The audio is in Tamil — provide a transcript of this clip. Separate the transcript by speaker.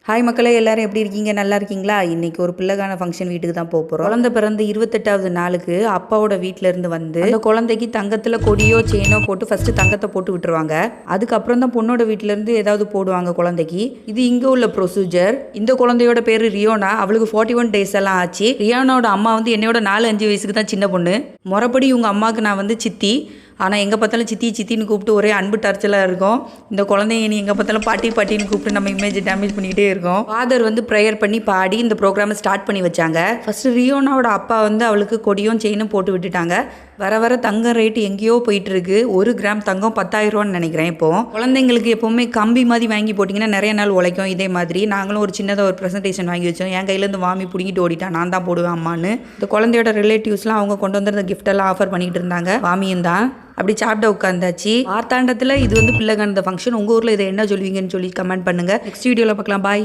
Speaker 1: ஹாய் மக்களே, எல்லாரும் எப்படி இருக்கீங்க? நல்லா இருக்கீங்களா? இன்றைக்கி ஒரு பிள்ளைக்கான ஃபங்க்ஷன் வீட்டுக்கு தான் போகிறோம். குழந்தை பிறந்து 28வது நாளுக்கு அப்பாவோட வீட்டிலேருந்து வந்து அந்த குழந்தைக்கு தங்கத்தில் கொடியோ செயினோ போட்டு ஃபஸ்ட்டு தங்கத்தை போட்டு விட்டுருவாங்க. அதுக்கப்புறம் தான் பொண்ணோட வீட்டிலேருந்து ஏதாவது போடுவாங்க குழந்தைக்கு. இது இங்கே உள்ள ப்ரொசீஜர். இந்த குழந்தையோட பேர் ரியோனா. அவளுக்கு 41 டேஸ் எல்லாம் ஆச்சு. ரியோனாவோட அம்மா வந்து என்னையோட 4-5 வயசுக்கு தான் சின்ன பொண்ணு. முறைப்படி இவங்க அம்மாவுக்கு நான் வந்து சித்தி. ஆனால் எங்கே பார்த்தாலும் சித்தி சித்தின்னு கூப்பிட்டு ஒரே அன்பு டார்ச்சலாக இருக்கும். இந்த குழந்தைங்க நீ எங்கே பார்த்தாலும் பாட்டி பாட்டின்னு கூப்பிட்டு நம்ம இமேஜ் டேமேஜ் பண்ணிக்கிட்டே இருக்கோம். ஃபாதர் வந்து ப்ரேயர் பண்ணி பாடி இந்த ப்ரோக்ராமை ஸ்டார்ட் பண்ணி வச்சாங்க. ஃபஸ்ட்டு ரியோனாவோட அப்பா வந்து அவளுக்கு கொடியும் செயினும் போட்டு விட்டுட்டாங்க. வர வர தங்கம் ரேட்டு எங்கேயோ போயிட்டு இருக்கு. 1 கிராம் தங்கம் 10,000 ரூபான்னு நினைக்கிறேன். இப்போ குழந்தைங்களுக்கு எப்போவுமே கம்பி மாதிரி வாங்கி போட்டிங்கன்னா நிறைய நாள் உழைக்கும். இதே மாதிரி நாங்களும் ஒரு சின்னதாக ஒரு ப்ரெசன்டேஷன் வாங்கி வச்சோம். என் கையிலேருந்து வாமி பிடிங்கிட்டு ஓடிட்டான். நான் தான் போடுவேன் அம்மான்னு. இந்த குழந்தையோட ரிலேட்டிவ்ஸ்லாம் அவங்க கொண்டு வந்திருந்த கிஃப்டெல்லாம் ஆஃபர் பண்ணிக்கிட்டு இருந்தாங்க. வாமியும் தான் அப்படி சாப்பிட்ட உட்காந்தாச்சு. வார்த்தாண்டத்தில் இது வந்து பிள்ளைக்கான ஃபங்க்ஷன். உங்கள் ஊரில் இதை என்ன சொல்லுவீங்கன்னு சொல்லி கமெண்ட் பண்ணுங்கள். நெக்ஸ்ட் வீடியோவில் பார்க்கலாம். பாய்.